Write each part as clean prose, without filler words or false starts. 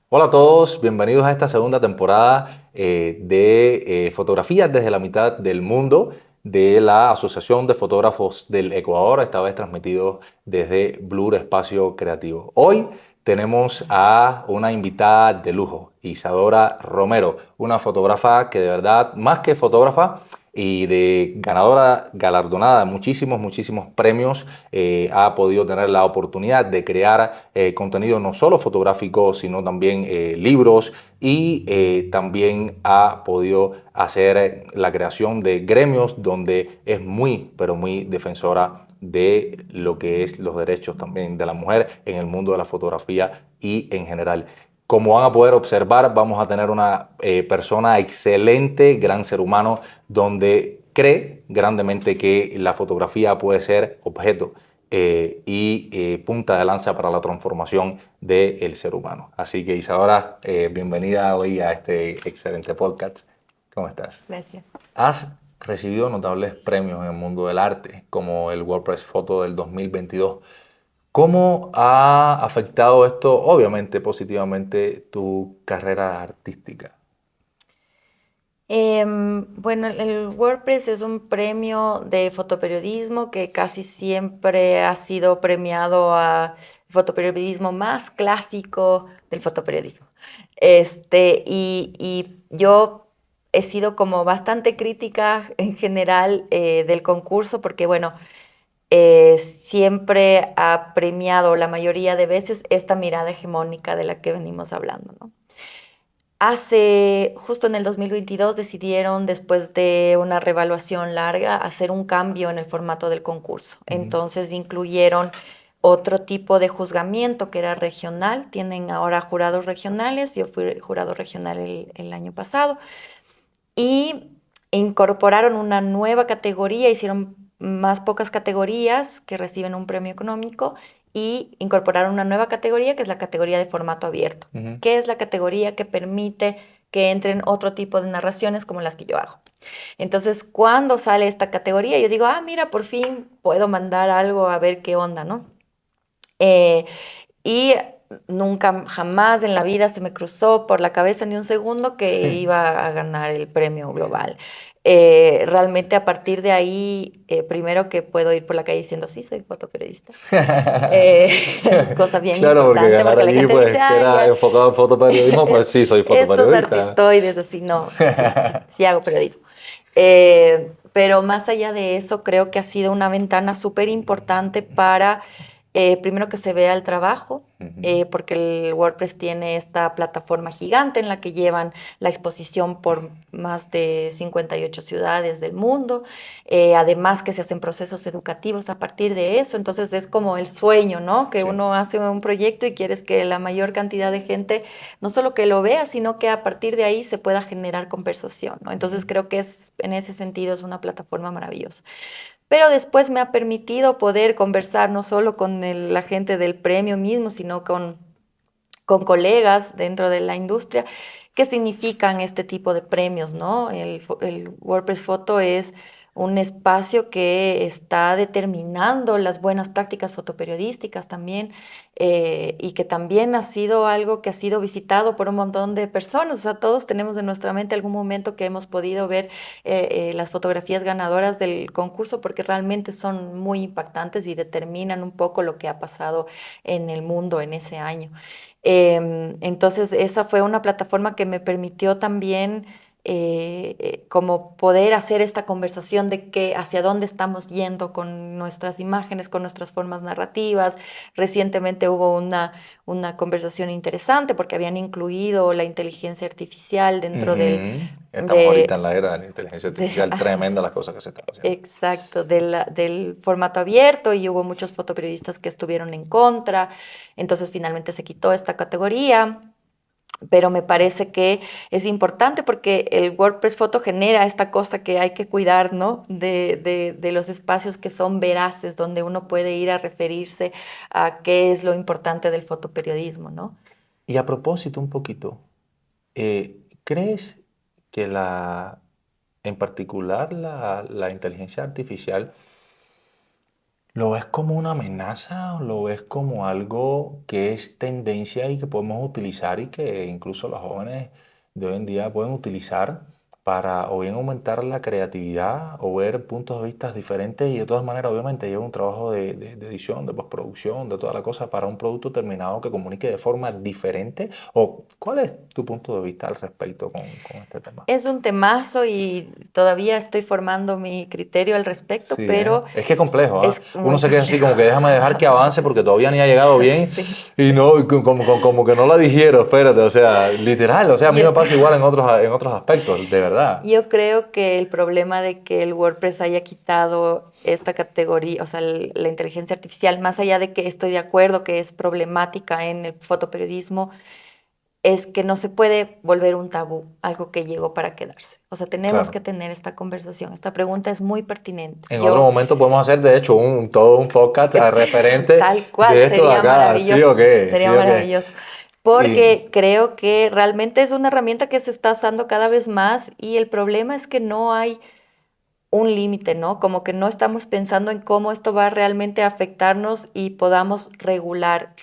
Hola a todos, bienvenidos a esta segunda temporada de Fotografías desde la mitad del mundo de la Asociación de Fotógrafos del Ecuador, esta vez transmitido desde Blur Espacio Creativo. Hoy tenemos a una invitada de lujo, Isadora Romero, una fotógrafa que de verdad, más que fotógrafa, y de ganadora galardonada de muchísimos premios, ha podido tener la oportunidad de crear contenido no solo fotográfico, sino también libros y también ha podido hacer la creación de gremios donde es muy, pero muy defensora de lo que es los derechos también de la mujer en el mundo de la fotografía y en general. Como van a poder observar, vamos a tener una persona excelente, gran ser humano, donde cree grandemente que la fotografía puede ser objeto punta de lanza para la transformación del ser humano. Así que Isadora, bienvenida hoy a este excelente podcast. ¿Cómo estás? Gracias. Has recibido notables premios en el mundo del arte, como el WordPress Photo del 2022. ¿Cómo ha afectado esto, obviamente positivamente, tu carrera artística? Bueno, el WordPress es un premio de fotoperiodismo que casi siempre ha sido premiado a fotoperiodismo más clásico del fotoperiodismo. Y yo he sido como bastante crítica en general del concurso porque, bueno, siempre ha premiado la mayoría de veces esta mirada hegemónica de la que venimos hablando, ¿no? Justo en el 2022 decidieron, después de una revaluación larga, hacer un cambio en el formato del concurso. Ujú. Entonces incluyeron otro tipo de juzgamiento que era regional. Tienen ahora jurados regionales. Yo fui jurado regional el año pasado. Y incorporaron una nueva categoría, hicieron más pocas categorías que reciben un premio económico y incorporaron una nueva categoría que es la categoría de formato abierto, Ujú. que es la categoría que permite que entren otro tipo de narraciones como las que yo hago. Entonces, cuando sale esta categoría, yo digo, ah, mira, por fin puedo mandar algo a ver qué onda, ¿no? Eh, y nunca, jamás en la vida se me cruzó por la cabeza ni un segundo que iba a ganar el premio global. Realmente a partir de ahí, primero que puedo ir por la calle diciendo, sí, soy fotoperiodista. Cosa bien Claro, porque importante ganar porque la allí, gente dice, pues, que ah, era ya, enfocado en fotoperiodismo, pues sí, soy estos fotoperiodista. artistoides, así, no, sí, sí, sí hago periodismo. Pero más allá de eso, creo que ha sido una ventana súper importante para, primero que se vea el trabajo, Ujú. porque el WordPress tiene esta plataforma gigante en la que llevan la exposición por más de 58 ciudades del mundo, además que se hacen procesos educativos a partir de eso, entonces es como el sueño, ¿no? Que Sí. uno hace un proyecto y quieres que la mayor cantidad de gente no solo que lo vea, sino que a partir de ahí se pueda generar conversación, ¿no? Entonces Ujú. creo que en ese sentido es una plataforma maravillosa. Pero después me ha permitido poder conversar no solo con la gente del premio mismo, sino con colegas dentro de la industria que significan este tipo de premios, ¿no? El WordPress Photo es un espacio que está determinando las buenas prácticas fotoperiodísticas también, y que también ha sido algo que ha sido visitado por un montón de personas. O sea, todos tenemos en nuestra mente algún momento que hemos podido ver las fotografías ganadoras del concurso porque realmente son muy impactantes y determinan un poco lo que ha pasado en el mundo en ese año. Entonces, esa fue una plataforma que me permitió también como poder hacer esta conversación de que hacia dónde estamos yendo con nuestras imágenes, con nuestras formas narrativas. Recientemente hubo una conversación interesante porque habían incluido la inteligencia artificial dentro Ujú. Estamos ahorita en de, la era de la inteligencia artificial, ajá, tremenda las cosas que se están haciendo. exacto, del formato abierto y hubo muchos fotoperiodistas que estuvieron en contra. Entonces finalmente se quitó esta categoría, pero me parece que es importante porque el WordPress Photo genera esta cosa que hay que cuidar, ¿no? De los espacios que son veraces, donde uno puede ir a referirse a qué es lo importante del fotoperiodismo, ¿no? Y a propósito, un poquito, ¿crees que en particular la inteligencia artificial ¿Lo ves como una amenaza o lo ves como algo que es tendencia y que podemos utilizar y que incluso los jóvenes de hoy en día pueden utilizar para o bien aumentar la creatividad o ver puntos de vista diferentes y de todas maneras obviamente lleva un trabajo de edición, de postproducción, de toda la cosa para un producto terminado que comunique de forma diferente? ¿O cuál es tu punto de vista al respecto con este tema? Es un temazo y todavía estoy formando mi criterio al respecto, Sí, ¿eh? pero Es que es complejo, ¿ah? es Uno muy se queda así complejo. como que déjame dejar que avance porque todavía ni ha llegado bien Sí, y sí. no, y como que no la digiero, espérate, o sea, literal, o sea, a mí Yo, me pasa igual en otros aspectos, de verdad. yo creo que el problema de que el WordPress haya quitado esta categoría, o sea, la inteligencia artificial, más allá de que estoy de acuerdo que es problemática en el fotoperiodismo, es que no se puede volver un tabú, algo que llegó para quedarse. O sea, tenemos que Claro. tener esta conversación. Esta pregunta es muy pertinente. En otro Yo, momento podemos hacer, de hecho, todo un podcast referente tal cual, de esto de acá, ¿sí o qué? ¿Sí sería o qué? maravilloso, Y, porque creo que realmente es una herramienta que se está usando cada vez más y el problema es que no hay un límite, ¿no? Como que no estamos pensando en cómo esto va realmente a afectarnos y podamos regular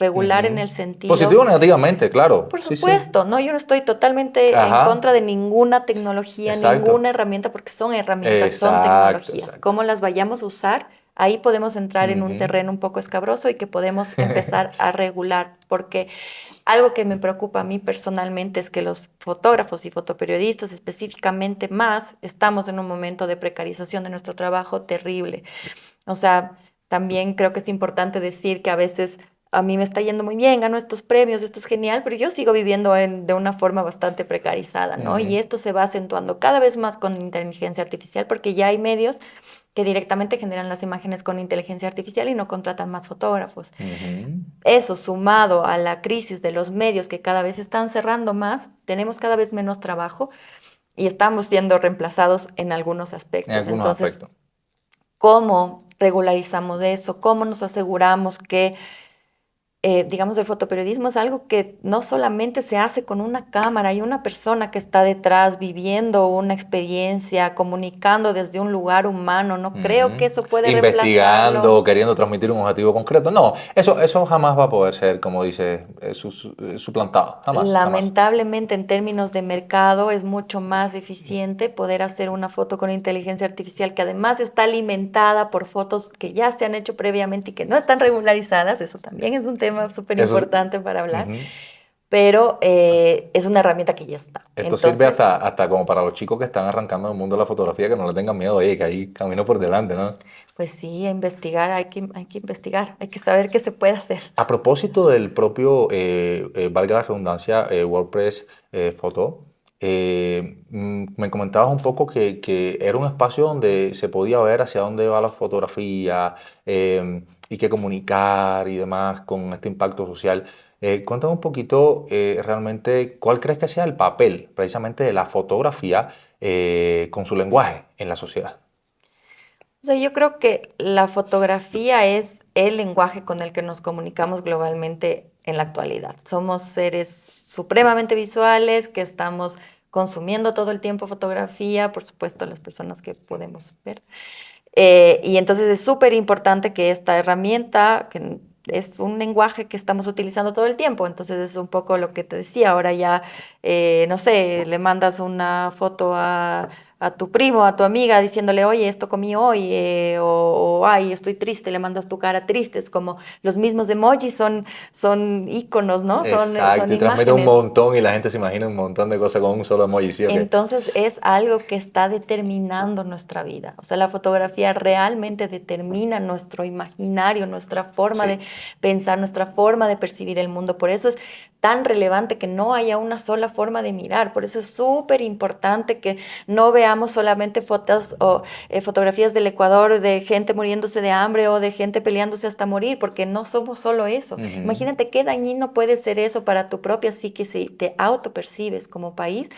en ujú. el sentido. Positivo o negativamente, claro, Por sí, sí. supuesto, ¿no? Yo no estoy totalmente en Ajá, contra de ninguna tecnología, exacto, ninguna herramienta, porque son herramientas, son exacto, tecnologías. exacto. Cómo las vayamos a usar, ahí podemos entrar en un Ujú. terreno un poco escabroso y que podemos empezar a regular, porque algo que me preocupa a mí personalmente es que los fotógrafos y fotoperiodistas específicamente más estamos en un momento de precarización de nuestro trabajo terrible. O sea, también creo que es importante decir que a veces a mí me está yendo muy bien, gano estos premios, esto es genial, pero yo sigo viviendo de una forma bastante precarizada, ¿no? Y Ujú, esto se va acentuando cada vez más con inteligencia artificial porque ya hay medios que directamente generan las imágenes con inteligencia artificial y no contratan más fotógrafos. ujú. Eso sumado a la crisis de los medios que cada vez están cerrando más, tenemos cada vez menos trabajo y estamos siendo reemplazados en algunos En aspectos. algunos Entonces, aspectos. ¿cómo regularizamos eso? ¿Cómo nos aseguramos que, digamos, el fotoperiodismo es algo que no solamente se hace con una cámara, hay una persona que está detrás viviendo una experiencia, comunicando desde un lugar humano? No creo que Ujú. eso puede reemplazarlo. Investigando, queriendo transmitir un objetivo concreto. No, eso jamás va a poder ser, como dice, suplantado. Jamás, jamás. Lamentablemente, en términos de mercado, es mucho más eficiente poder hacer una foto con inteligencia artificial que además está alimentada por fotos que ya se han hecho previamente y que no están regularizadas. Eso también es un tema súper Eso es- importante para hablar, ujú. pero es una herramienta que ya está. Esto sirve Entonces, hasta como para los chicos que están arrancando el mundo de la fotografía, que no le tengan miedo, oye, que hay camino por delante, ¿no? pues sí, a investigar, hay que investigar, hay que saber qué se puede hacer. A propósito del propio, valga la redundancia, WordPress Photo, me comentabas un poco que era un espacio donde se podía ver hacia dónde va la fotografía y qué comunicar y demás con este impacto social. Cuéntame un poquito realmente cuál crees que sea el papel precisamente de la fotografía con su lenguaje en la sociedad. O sea, yo creo que la fotografía es el lenguaje con el que nos comunicamos globalmente en la actualidad. Somos seres supremamente visuales que estamos consumiendo todo el tiempo fotografía, por supuesto, las personas que podemos ver. Y entonces es súper importante que esta herramienta, que es un lenguaje que estamos utilizando todo el tiempo, entonces es un poco lo que te decía, ahora ya, no sé, le mandas una foto a tu primo, a tu amiga, diciéndole, oye, esto comí hoy, o, ay, estoy triste, le mandas tu cara triste, es como los mismos emojis son íconos, ¿no? Son Exacto, y transmite un imágenes. montón y la gente se imagina un montón de cosas con un solo emoji, ¿sí o qué? Entonces es algo que está determinando nuestra vida. O sea, la fotografía realmente determina nuestro imaginario, nuestra forma de Sí. pensar, nuestra forma de percibir el mundo. Por eso es tan relevante que no haya una sola forma de mirar. Por eso es súper importante que no veamos solamente fotos o fotografías del Ecuador de gente muriéndose de hambre o de gente peleándose hasta morir, porque no somos solo eso. Ujú. Imagínate qué dañino puede ser eso para tu propia psique si te autopercibes como país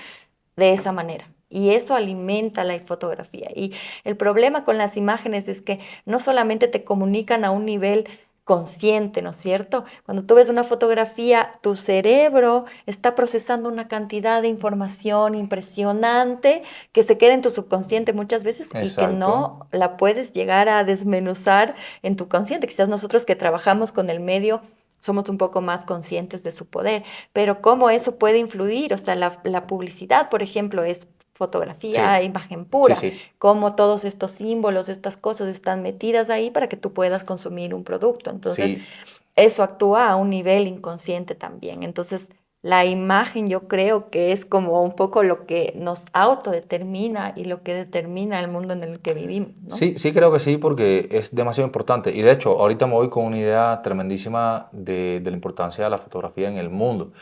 de esa manera. Y eso alimenta la fotografía. Y el problema con las imágenes es que no solamente te comunican a un nivel consciente, ¿no es cierto? Cuando tú ves una fotografía, tu cerebro está procesando una cantidad de información impresionante que se queda en tu subconsciente muchas veces y que Exacto. no la puedes llegar a desmenuzar en tu consciente. Quizás nosotros que trabajamos con el medio somos un poco más conscientes de su poder, pero cómo eso puede influir, o sea, la publicidad, por ejemplo, es fotografía, Sí, imagen sí, pura, sí. cómo todos estos símbolos, estas cosas están metidas ahí para que tú puedas consumir un producto. Entonces, Sí, eso actúa a un nivel inconsciente también. Entonces, la imagen yo creo que es como un poco lo que nos autodetermina y lo que determina el mundo en el que vivimos, ¿no? sí, sí creo que sí, porque es demasiado importante. Y de hecho, ahorita me voy con una idea tremendísima de la importancia de la fotografía en el mundo.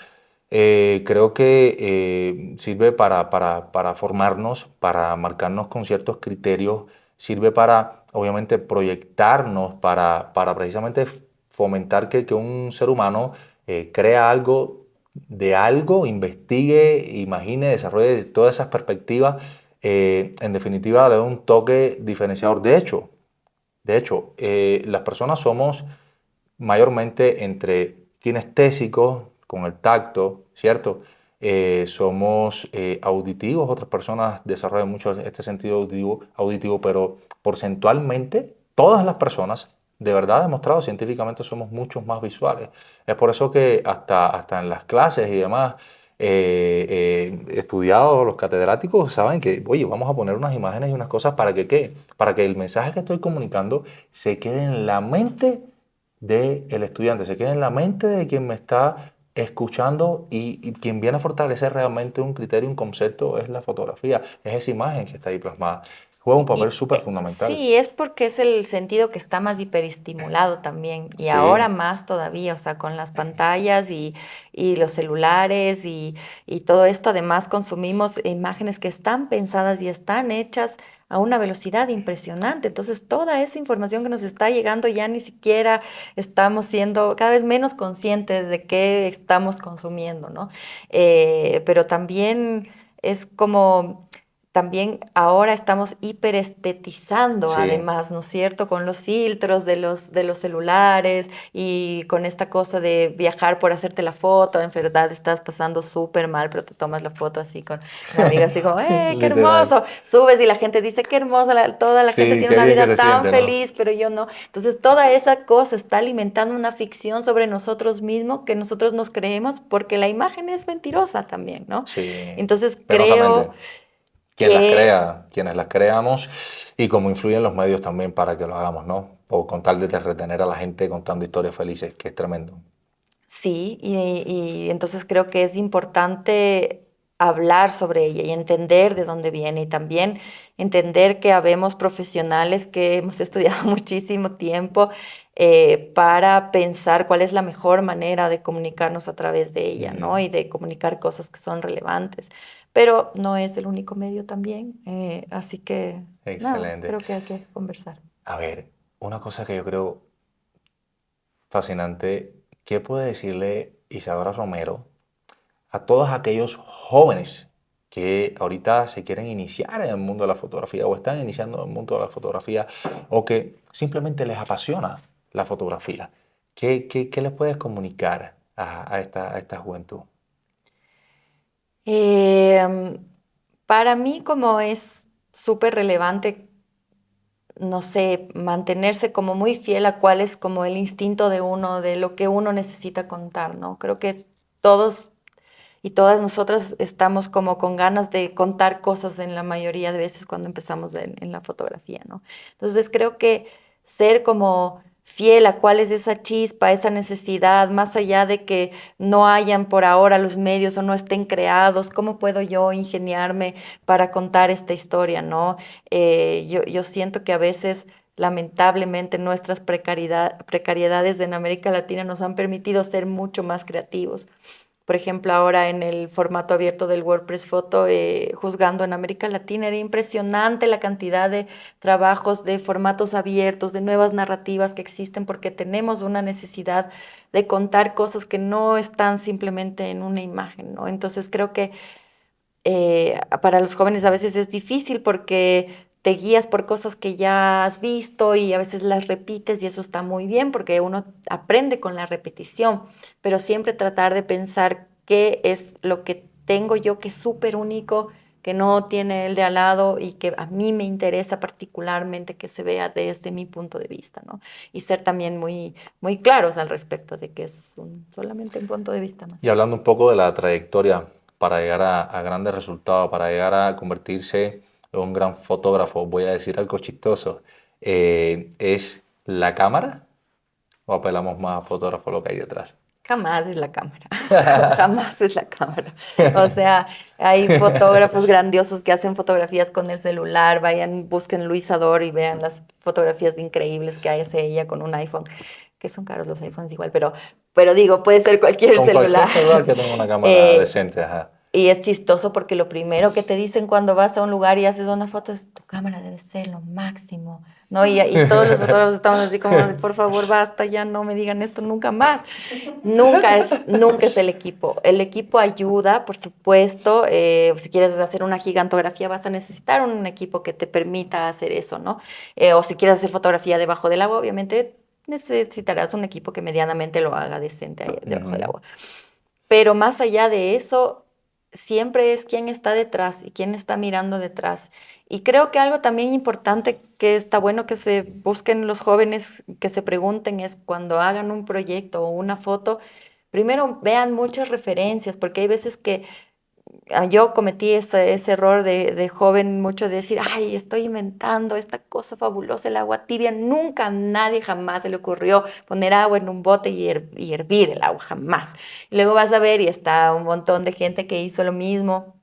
Creo que sirve para formarnos, para marcarnos con ciertos criterios, sirve para, obviamente, proyectarnos, para precisamente fomentar que un ser humano crea algo de algo, investigue, imagine, desarrolle todas esas perspectivas. En definitiva, le da un toque diferenciador. De hecho, las personas somos mayormente entre kinestésicos, con el tacto, ¿cierto? Somos auditivos, otras personas desarrollan mucho este sentido auditivo, pero porcentualmente todas las personas, de verdad demostrado científicamente, somos muchos más visuales. Es por eso que hasta en las clases y demás, estudiados, los catedráticos saben que, oye, vamos a poner unas imágenes y unas cosas para que, ¿qué? Para que el mensaje que estoy comunicando se quede en la mente del estudiante, se queda en la mente de quien me está escuchando y quien viene a fortalecer realmente un criterio, un concepto, es la fotografía, es esa imagen que está ahí plasmada. Juega un papel súper fundamental. Sí, es porque es el sentido que está más hiperestimulado también y ahora Sí, más todavía, o sea, con las pantallas y los celulares y todo esto, además consumimos imágenes que están pensadas y están hechas a una velocidad impresionante. Entonces, toda esa información que nos está llegando ya ni siquiera estamos siendo cada vez menos conscientes de qué estamos consumiendo, ¿no? Pero también es como también ahora estamos hiperestetizando, sí. además, ¿no es cierto? Con los filtros de los celulares y con esta cosa de viajar por hacerte la foto. En verdad estás pasando súper mal, pero te tomas la foto así con una amiga, así como, ¡eh, qué Literal. hermoso! Subes y la gente dice, qué hermoso, toda la gente Sí, tiene qué una bien que vida se tan siente, ¿no? feliz, pero yo no. Entonces, toda esa cosa está alimentando una ficción sobre nosotros mismos que nosotros nos creemos porque la imagen es mentirosa también, ¿no? Sí, Entonces, creo penosamente. Quien las que crea, quienes las creamos y cómo influyen los medios también para que lo hagamos, ¿no? O con tal de retener a la gente contando historias felices, que es tremendo. sí, y entonces creo que es importante hablar sobre ella y entender de dónde viene y también entender que habemos profesionales que hemos estudiado muchísimo tiempo para pensar cuál es la mejor manera de comunicarnos a través de ella, ¿no? Mm, Y de comunicar cosas que son relevantes. Pero no es el único medio también, así que nada, excelente. creo que hay que conversar. A ver, una cosa que yo creo fascinante, ¿qué puede decirle Isadora Romero a todos aquellos jóvenes que ahorita se quieren iniciar en el mundo de la fotografía o están iniciando en el mundo de la fotografía o que simplemente les apasiona la fotografía? ¿Qué les puedes comunicar a esta juventud? Em, para mí, como es súper relevante, no sé, mantenerse como muy fiel a cuál es como el instinto de uno, de lo que uno necesita contar, ¿no? Creo que todos y todas nosotras estamos como con ganas de contar cosas en la mayoría de veces cuando empezamos en la fotografía, ¿no? Entonces creo que ser como fiel a cuál es esa chispa, esa necesidad, más allá de que no hayan por ahora los medios o no estén creados, ¿cómo puedo yo ingeniarme para contar esta historia, ¿no? Yo siento que a veces lamentablemente nuestras precariedades en América Latina nos han permitido ser mucho más creativos. Por ejemplo, ahora en el formato abierto del WordPress Photo, juzgando en América Latina, era impresionante la cantidad de trabajos de formatos abiertos, de nuevas narrativas que existen, porque tenemos una necesidad de contar cosas que no están simplemente en una imagen, ¿no? Entonces creo que para los jóvenes a veces es difícil porque te guías por cosas que ya has visto y a veces las repites y eso está muy bien porque uno aprende con la repetición, pero siempre tratar de pensar qué es lo que tengo yo que es súper único, que no tiene el de al lado y que a mí me interesa particularmente que se vea desde mi punto de vista, ¿no? Y ser también muy claros al respecto de que es solamente un punto de vista Y más. hablando un poco de la trayectoria para llegar a grandes resultados, para llegar a convertirse en un gran fotógrafo, voy a decir algo chistoso. ¿Es la cámara o apelamos más a fotógrafo lo que hay detrás? Jamás es la cámara, jamás es la cámara. O sea, hay fotógrafos grandiosos que hacen fotografías con el celular, vayan, busquen Luis Ador y vean las fotografías increíbles que hace ella con un iPhone, que son caros los iPhones igual, pero digo, puede ser cualquier Con celular. cualquier celular que tenga una cámara Eh, decente, ajá. y es chistoso porque lo primero que te dicen cuando vas a un lugar y haces una foto es tu cámara debe ser lo máximo, ¿no? Y todos los fotógrafos estamos así como, de, por favor, basta, ya no me digan esto nunca más. Nunca es el equipo. El equipo ayuda, por supuesto. Si quieres hacer una gigantografía, vas a necesitar un equipo que te permita hacer eso, ¿no? O si quieres hacer fotografía debajo del agua, obviamente necesitarás un equipo que medianamente lo haga decente ahí debajo del Ujú. agua. Pero más allá de eso, siempre es quién está detrás y quién está mirando detrás. Y creo que algo también importante que está bueno que se busquen los jóvenes, que se pregunten es cuando hagan un proyecto o una foto, primero vean muchas referencias, porque hay veces que yo cometí ese error de joven mucho de decir, ay, estoy inventando esta cosa fabulosa, el agua tibia. Nunca, a nadie jamás se le ocurrió poner agua en un bote y hervir el agua, jamás. Y luego vas a ver y está un montón de gente que hizo lo mismo.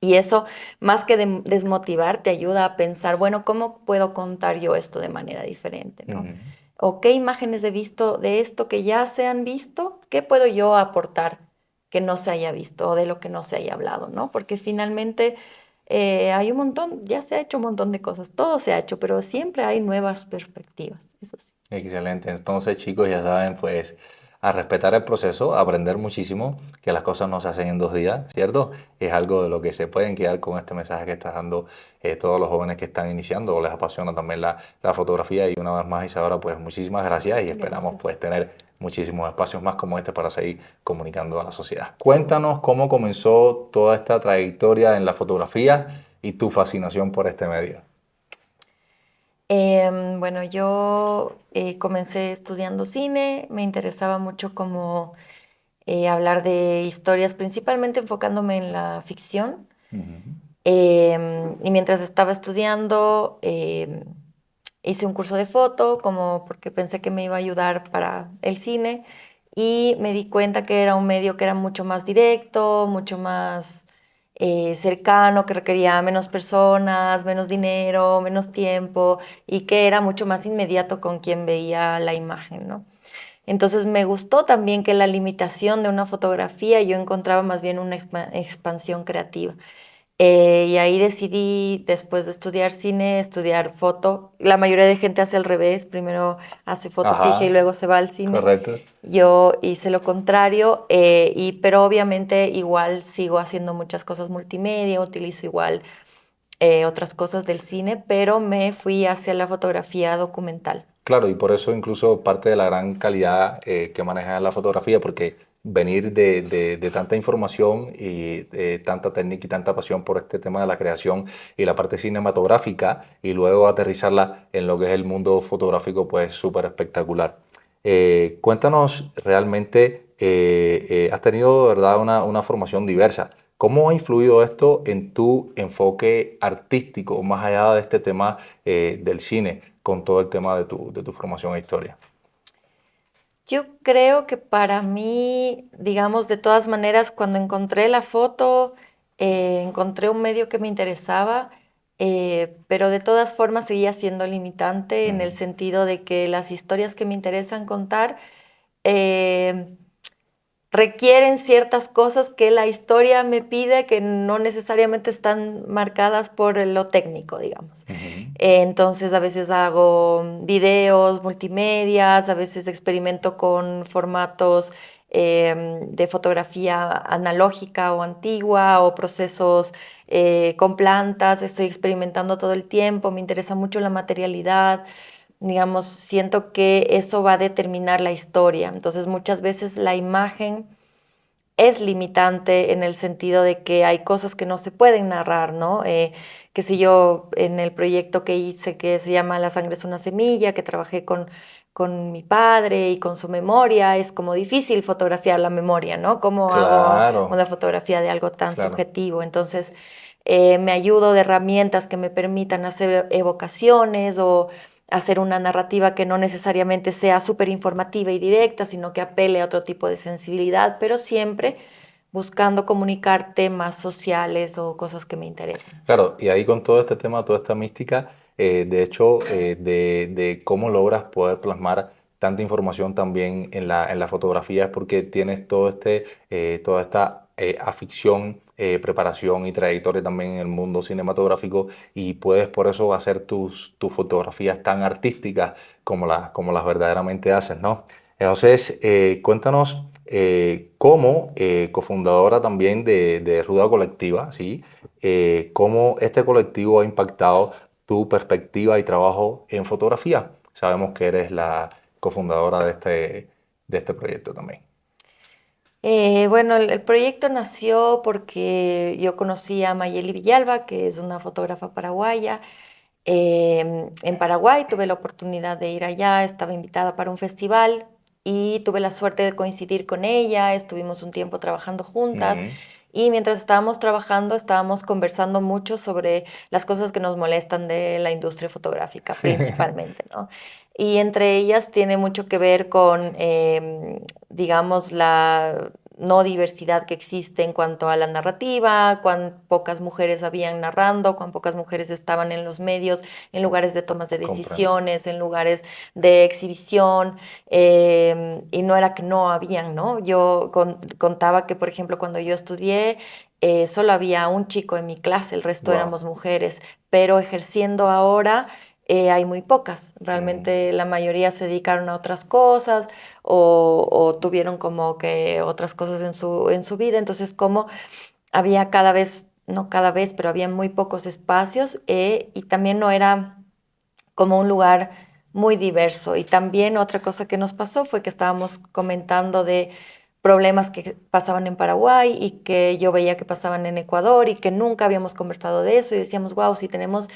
Y eso, más que desmotivar, te ayuda a pensar, bueno, ¿cómo puedo contar yo esto de manera diferente, ¿no? Ujú. ¿O qué imágenes he visto de esto que ya se han visto? ¿Qué puedo yo aportar que no se haya visto o de lo que no se haya hablado, ¿no? Porque finalmente hay un montón, ya se ha hecho un montón de cosas, todo se ha hecho, pero siempre hay nuevas perspectivas, eso sí. Excelente. Entonces, chicos, ya saben, pues, a respetar el proceso, a aprender muchísimo, que las cosas no se hacen en 2 días, ¿cierto? Es algo de lo que se pueden quedar con este mensaje que estás dando todos los jóvenes que están iniciando o les apasiona también la fotografía. Y una vez más, Isadora, pues, muchísimas gracias y esperamos, Gracias. pues, tener muchísimos espacios más como este para seguir comunicando a la sociedad. Cuéntanos cómo comenzó toda esta trayectoria en la fotografía y tu fascinación por este medio. Bueno, yo comencé estudiando cine, me interesaba mucho como hablar de historias, principalmente enfocándome en la ficción. Ujú. Y mientras estaba estudiando, hice un curso de foto, como porque pensé que me iba a ayudar para el cine, y me di cuenta que era un medio que era mucho más directo, mucho más cercano, que requería menos personas, menos dinero, menos tiempo, y que era mucho más inmediato con quien veía la imagen, ¿no? Entonces me gustó también que la limitación de una fotografía yo encontraba más bien una expansión creativa. Y ahí decidí, después de estudiar cine, estudiar foto. La mayoría de gente hace al revés, primero hace foto fija y Ajá, luego se va al cine. correcto. Yo hice lo contrario, pero obviamente igual sigo haciendo muchas cosas multimedia, utilizo igual otras cosas del cine, pero me fui hacia la fotografía documental. Claro, y por eso incluso parte de la gran calidad que maneja la fotografía, porque venir de tanta información y tanta técnica y tanta pasión por este tema de la creación y la parte cinematográfica y luego aterrizarla en lo que es el mundo fotográfico, pues súper espectacular. Cuéntanos realmente, has tenido, ¿verdad?, una formación diversa. ¿Cómo ha influido esto en tu enfoque artístico, más allá de este tema del cine, con todo el tema de tu formación e historia? Yo creo que para mí, digamos, de todas maneras, cuando encontré la foto, encontré un medio que me interesaba, pero de todas formas seguía siendo limitante en el Ujú. sentido de que las historias que me interesan contar eh, requieren ciertas cosas que la historia me pide que no necesariamente están marcadas por lo técnico, digamos. Ujú. Entonces a veces hago videos multimedias, a veces experimento con formatos de fotografía analógica o antigua o procesos con plantas. Estoy experimentando todo el tiempo, me interesa mucho la materialidad. Digamos, siento que eso va a determinar la historia. Entonces, muchas veces la imagen es limitante en el sentido de que hay cosas que no se pueden narrar, ¿no? Qué sé yo, en el proyecto que hice que se llama La sangre es una semilla, que trabajé con mi padre y con su memoria, es como difícil fotografiar la memoria, ¿no? ¿Cómo hago Claro, una fotografía de algo tan claro. subjetivo? Entonces, me ayudo de herramientas que me permitan hacer evocaciones o hacer una narrativa que no necesariamente sea súper informativa y directa, sino que apele a otro tipo de sensibilidad, pero siempre buscando comunicar temas sociales o cosas que me interesan. Claro, y ahí con todo este tema, toda esta mística, de hecho, de cómo logras poder plasmar tanta información también en la fotografía es porque tienes toda esta afición, preparación y trayectoria también en el mundo cinematográfico y puedes por eso hacer tus fotografías tan artísticas como las verdaderamente haces, ¿no? Entonces, cuéntanos cómo cofundadora también de Ruda Colectiva, ¿sí? Cómo este colectivo ha impactado tu perspectiva y trabajo en fotografía. Sabemos que eres la cofundadora de este proyecto también. Bueno, el proyecto nació porque yo conocí a Mayeli Villalba, que es una fotógrafa paraguaya. En Paraguay tuve la oportunidad de ir allá, estaba invitada para un festival y tuve la suerte de coincidir con ella, estuvimos un tiempo trabajando juntas Ujú. y mientras estábamos trabajando estábamos conversando mucho sobre las cosas que nos molestan de la industria fotográfica principalmente, ¿no? Y entre ellas tiene mucho que ver con, digamos, la no diversidad que existe en cuanto a la narrativa, cuán pocas mujeres habían narrando, cuán pocas mujeres estaban en los medios, en lugares de tomas de Comprendo. decisiones, en lugares de exhibición, y no era que no habían, ¿no? Yo contaba que, por ejemplo, cuando yo estudié, solo había un chico en mi clase, el resto Wow. éramos mujeres, pero ejerciendo ahora hay muy pocas. Realmente la mayoría se dedicaron a otras cosas o tuvieron como que otras cosas en su vida. Entonces, como había cada vez, no cada vez, pero había muy pocos espacios y también no era como un lugar muy diverso. Y también otra cosa que nos pasó fue que estábamos comentando de problemas que pasaban en Paraguay y que yo veía que pasaban en Ecuador y que nunca habíamos conversado de eso y decíamos, wow, si tenemos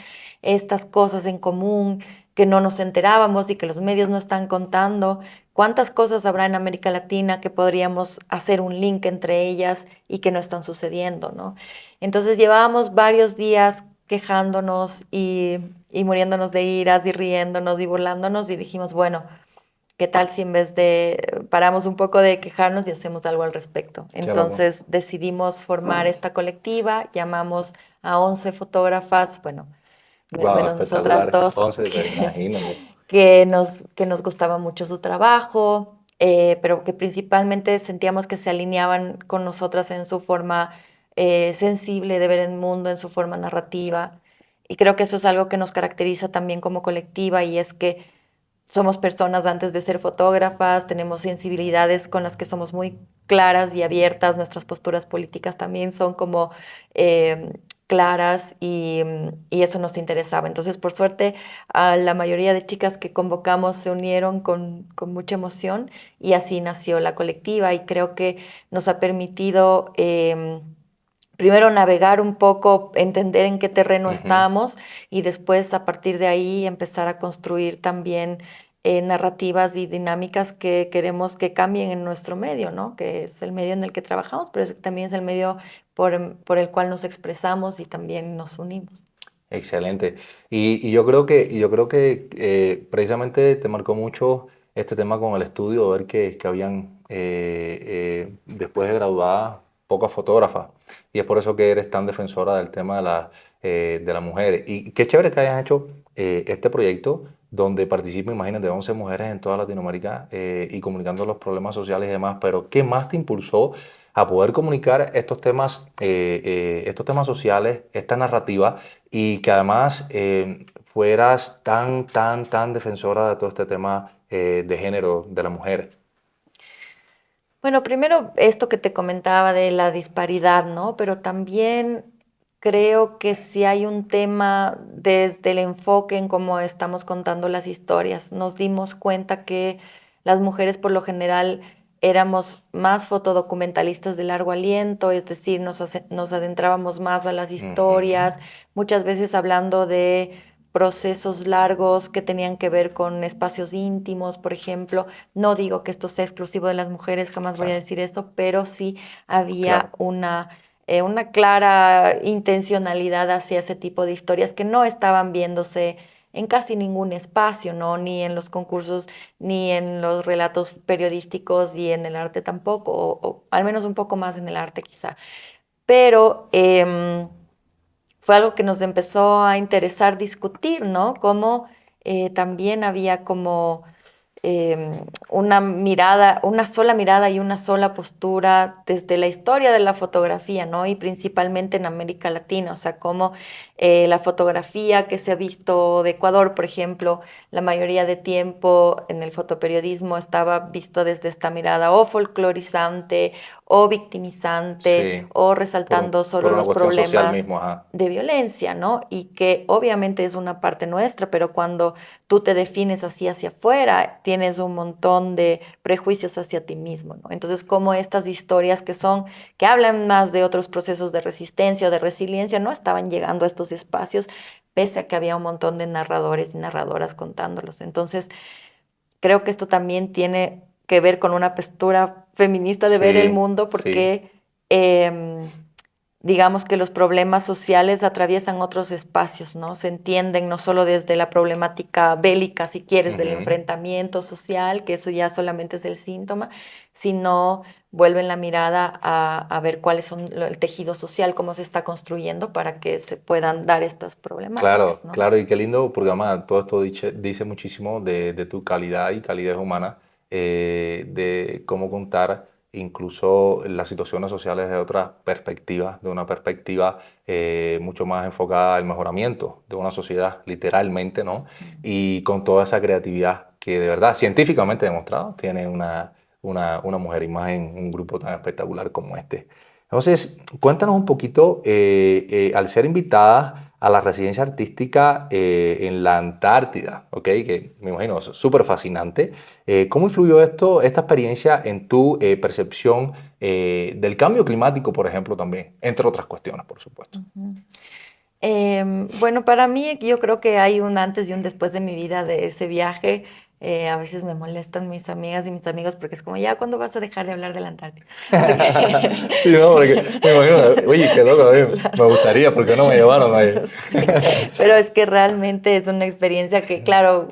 estas cosas en común que no nos enterábamos y que los medios no están contando, ¿cuántas cosas habrá en América Latina que podríamos hacer un link entre ellas y que no están sucediendo, ¿no? Entonces llevábamos varios días quejándonos y muriéndonos de iras y riéndonos y burlándonos y dijimos, bueno, ¿qué tal si en vez de paramos un poco de quejarnos y hacemos algo al respecto? Qué loco. Entonces decidimos formar esta colectiva, llamamos a 11 fotógrafas, bueno, Wow, menos nosotras espectacular. dos, 11, te imagino. que nos gustaba mucho su trabajo, pero que principalmente sentíamos que se alineaban con nosotras en su forma sensible de ver el mundo, en su forma narrativa. Y creo que eso es algo que nos caracteriza también como colectiva y es que somos personas antes de ser fotógrafas, tenemos sensibilidades con las que somos muy claras y abiertas, nuestras posturas políticas también son como claras y eso nos interesaba. Entonces, por suerte, a la mayoría de chicas que convocamos se unieron con mucha emoción y así nació la colectiva y creo que nos ha permitido primero navegar un poco, entender en qué terreno Ujú. estamos y después a partir de ahí empezar a construir también narrativas y dinámicas que queremos que cambien en nuestro medio, ¿no? Que es el medio en el que trabajamos, pero también es el medio por el cual nos expresamos y también nos unimos. Excelente. Y yo creo que precisamente te marcó mucho este tema con el estudio, ver que habían, después de graduada, pocas fotógrafas. Y es por eso que eres tan defensora del tema de la mujer. Y qué chévere que hayas hecho este proyecto donde participan, imagínate, 11 mujeres en toda Latinoamérica y comunicando los problemas sociales y demás. Pero ¿qué más te impulsó a poder comunicar estos temas sociales, esta narrativa? Y que además fueras tan, tan, tan defensora de todo este tema de género de la mujer. Bueno, primero esto que te comentaba de la disparidad, ¿no? Pero también creo que sí hay un tema desde el enfoque en cómo estamos contando las historias. Nos dimos cuenta que las mujeres por lo general éramos más fotodocumentalistas de largo aliento, es decir, nos adentrábamos más a las Ujú. historias, muchas veces hablando de procesos largos que tenían que ver con espacios íntimos, por ejemplo. No digo que esto sea exclusivo de las mujeres, jamás voy a Claro, decir eso, pero sí había claro. una clara intencionalidad hacia ese tipo de historias que no estaban viéndose en casi ningún espacio, ¿no? Ni en los concursos, ni en los relatos periodísticos, y en el arte tampoco, o al menos un poco más en el arte quizá. Pero fue algo que nos empezó a interesar discutir, ¿no? Como también había como una mirada, una sola mirada y una sola postura desde la historia de la fotografía, ¿no? Y principalmente en América Latina, o sea, como la fotografía que se ha visto de Ecuador, por ejemplo, la mayoría de tiempo en el fotoperiodismo estaba visto desde esta mirada o folclorizante o victimizante Sí, o resaltando solo por una los cuestión social problemas mismo, ajá. de violencia, ¿no? Y que obviamente es una parte nuestra, pero cuando tú te defines así hacia afuera, tienes un montón de prejuicios hacia ti mismo, ¿no? Entonces, como estas historias que hablan más de otros procesos de resistencia o de resiliencia, no estaban llegando a estos espacios, pese a que había un montón de narradores y narradoras contándolos. Entonces, creo que esto también tiene que ver con una postura feminista de ver el Sí, mundo, sí. porque digamos que los problemas sociales atraviesan otros espacios, ¿no? Se entienden no solo desde la problemática bélica, si quieres, del Ujú. enfrentamiento social, que eso ya solamente es el síntoma, sino vuelven la mirada a ver cuáles son el tejido social, cómo se está construyendo para que se puedan dar estas problemáticas, Claro, ¿no? claro, y qué lindo, porque además todo esto dice muchísimo de tu calidad y calidez humana, de cómo contar incluso las situaciones sociales de otra perspectiva, de una perspectiva mucho más enfocada al mejoramiento de una sociedad, literalmente, ¿no? Mm. Y con toda esa creatividad que de verdad, científicamente demostrado, tiene una mujer y más en un grupo tan espectacular como este. Entonces, cuéntanos un poquito, al ser invitada a la residencia artística en la Antártida, ¿ok? Que me imagino es súper fascinante. ¿Cómo influyó esta experiencia en tu percepción del cambio climático, por ejemplo, también, entre otras cuestiones, por supuesto? Ujú. Bueno, para mí yo creo que hay un antes y un después de mi vida de ese viaje. A veces me molestan mis amigas y mis amigos porque es como, ya, ¿cuándo vas a dejar de hablar de la Antártida? Porque... Sí, no, porque me imagino, oye, qué loco, me gustaría, porque no me llevaron ahí. Sí, pero es que realmente es una experiencia que, claro,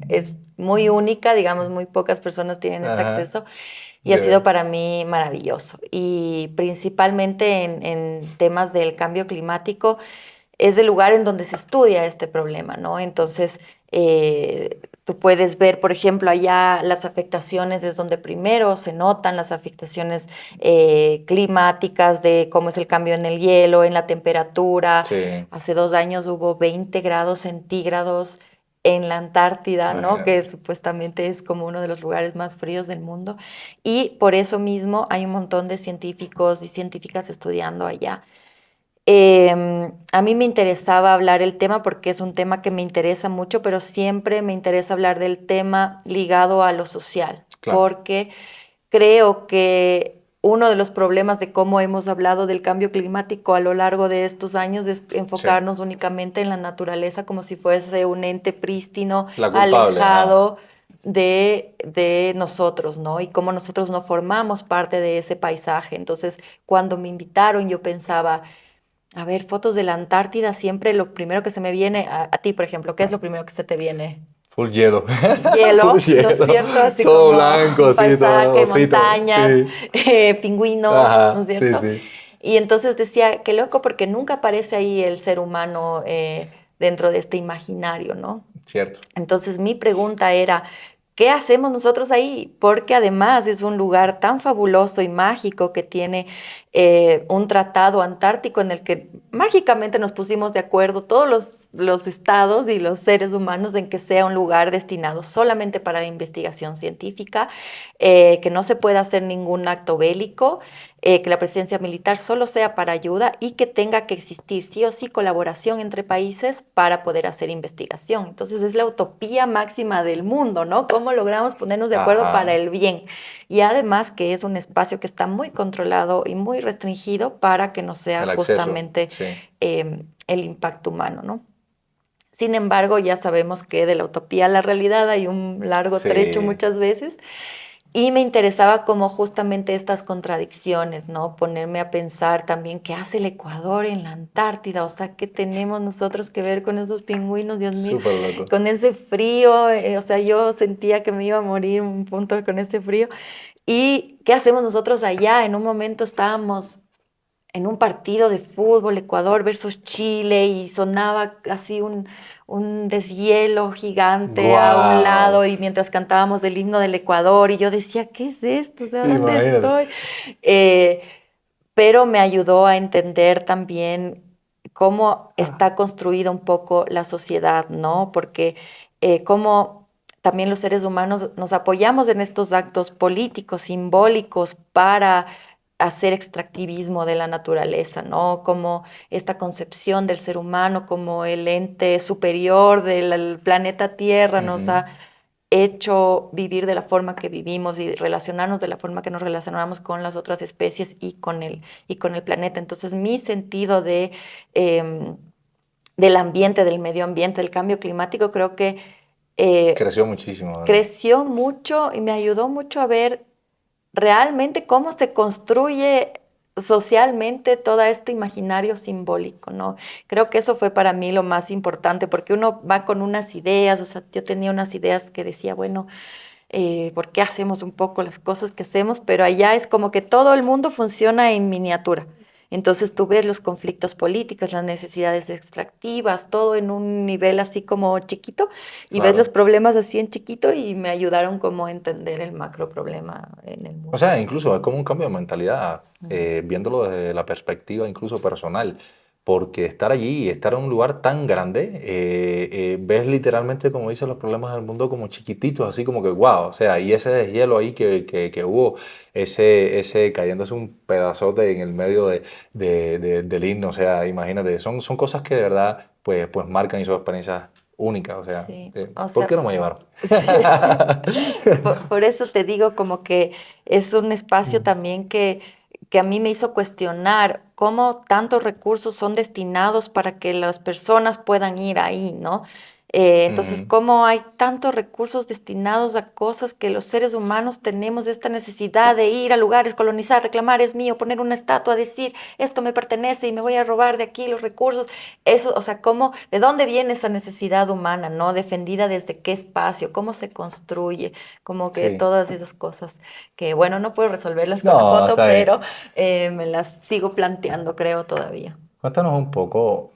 es muy única, digamos, muy pocas personas tienen ese Ajá, acceso y ha sido de, para mí maravilloso. Y principalmente en temas del cambio climático es el lugar en donde se estudia este problema, ¿no? Entonces, tú puedes ver, por ejemplo, allá las afectaciones es donde primero se notan las afectaciones climáticas de cómo es el cambio en el hielo, en la temperatura. sí, Hace 2 años hubo 20 grados centígrados en la Antártida, ¿no? Que imagínate. supuestamente es como uno de los lugares más fríos del mundo. Y por eso mismo hay un montón de científicos y científicas estudiando allá. A mí me interesaba hablar el tema porque es un tema que me interesa mucho, pero siempre me interesa hablar del tema ligado a lo social, Claro, porque creo que uno de los problemas de cómo hemos hablado del cambio climático a lo largo de estos años es sí, enfocarnos únicamente en la naturaleza como si fuese un ente prístino, la culpable, ajá. alejado de nosotros, ¿no? Y cómo nosotros no formamos parte de ese paisaje. Entonces, cuando me invitaron, yo pensaba a ver, fotos de la Antártida, siempre lo primero que se me viene a ti, por ejemplo, ¿qué es lo primero que se te viene? Full hielo. Full Hielo, ¿no es hielo. cierto? Así Todo como blanco, un así, todo paisaje, osito. montañas, Sí. pingüinos, ¿no Ajá, es sí, cierto? sí. Y entonces decía, qué loco, porque nunca aparece ahí el ser humano dentro de este imaginario, ¿no? Cierto. Entonces mi pregunta era, ¿qué hacemos nosotros ahí? Porque además es un lugar tan fabuloso y mágico que tiene un tratado antártico en el que mágicamente nos pusimos de acuerdo todos los estados y los seres humanos en que sea un lugar destinado solamente para la investigación científica, que no se pueda hacer ningún acto bélico, que la presencia militar solo sea para ayuda y que tenga que existir sí o sí colaboración entre países para poder hacer investigación. Entonces es la utopía máxima del mundo, ¿no? ¿Cómo logramos ponernos de acuerdo para Ajá, el bien? Y además que es un espacio que está muy controlado y muy restringido para que no sea el acceso, justamente sí, el impacto humano, ¿no? Sin embargo, ya sabemos que de la utopía a la realidad hay un largo trecho sí, muchas veces y me interesaba como justamente estas contradicciones, ¿no? Ponerme a pensar también qué hace el Ecuador en la Antártida, o sea, qué tenemos nosotros que ver con esos pingüinos, Dios mío, súper loco. con ese frío, o sea, yo sentía que me iba a morir un punto con ese frío. ¿Y qué hacemos nosotros allá? En un momento estábamos en un partido de fútbol, Ecuador versus Chile, y sonaba así un deshielo gigante a un Guau, lado, y mientras cantábamos el himno del Ecuador, y yo decía, ¿qué es esto? O sea, ¿dónde imagínate. estoy? Eh, pero me ayudó a entender también cómo Ah, está construida un poco la sociedad, ¿no? Porque cómo también los seres humanos nos apoyamos en estos actos políticos, simbólicos, para hacer extractivismo de la naturaleza, ¿no? Como esta concepción del ser humano como el ente superior del planeta Tierra nos ujú. ha hecho vivir de la forma que vivimos y relacionarnos de la forma que nos relacionamos con las otras especies y con el planeta. Entonces, mi sentido eh, del ambiente, del medio ambiente, del cambio climático, creo que eh, Creció muchísimo, ¿verdad? creció mucho y me ayudó mucho a ver realmente cómo se construye socialmente todo este imaginario simbólico, ¿no? Creo que eso fue para mí lo más importante, porque uno va con unas ideas, o sea, yo tenía unas ideas que decía, bueno, ¿por qué hacemos un poco las cosas que hacemos? Pero allá es como que todo el mundo funciona en miniatura. Entonces tú ves los conflictos políticos, las necesidades extractivas, todo en un nivel así como chiquito, y ves los Claro. problemas así en chiquito y me ayudaron como a entender el macro problema en el O mundo. sea, incluso es como un cambio de mentalidad, Mm. viéndolo desde la perspectiva incluso personal, porque estar allí y estar en un lugar tan grande, ves literalmente, como dicen, los problemas del mundo como chiquititos, así como que wow, o sea, y ese deshielo ahí que hubo, ese cayéndose un pedazote en el medio del himno, o sea, imagínate, son cosas que de verdad pues marcan y son experiencias únicas, o sea, Sí, o ¿por qué sea, no me llevaron? sí. Por eso te digo como que es un espacio también que a mí me hizo cuestionar cómo tantos recursos son destinados para que las personas puedan ir ahí, ¿no? Entonces, Ujú. cómo hay tantos recursos destinados a cosas que los seres humanos tenemos esta necesidad de ir a lugares, colonizar, reclamar, es mío, poner una estatua, decir, esto me pertenece y me voy a robar de aquí los recursos. Eso, o sea, cómo, ¿de dónde viene esa necesidad humana, ¿no? Defendida desde qué espacio, cómo se construye, como que Sí, todas esas cosas que, bueno, no puedo resolverlas con la no, foto, está pero bien. me las sigo planteando, creo, todavía. Cuéntanos un poco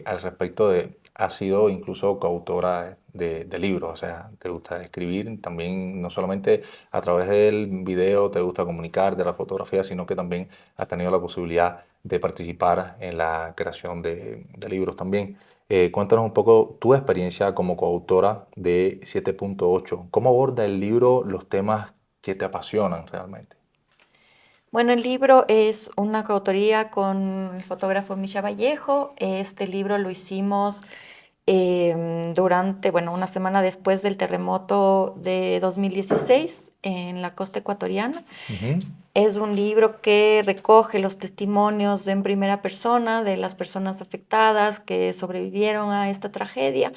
al respecto de, has sido incluso coautora de libros, o sea, te gusta escribir también, no solamente a través del video te gusta comunicar, de la fotografía, sino que también has tenido la posibilidad de participar en la creación de libros también. Cuéntanos un poco tu experiencia como coautora de 7.8. ¿Cómo aborda el libro los temas que te apasionan realmente? Bueno, el libro es una coautoría con el fotógrafo Misha Vallejo. Este libro lo hicimos durante, bueno, una semana después del terremoto de 2016 en la costa ecuatoriana. Ujú. Es un libro que recoge los testimonios en primera persona de las personas afectadas que sobrevivieron a esta tragedia.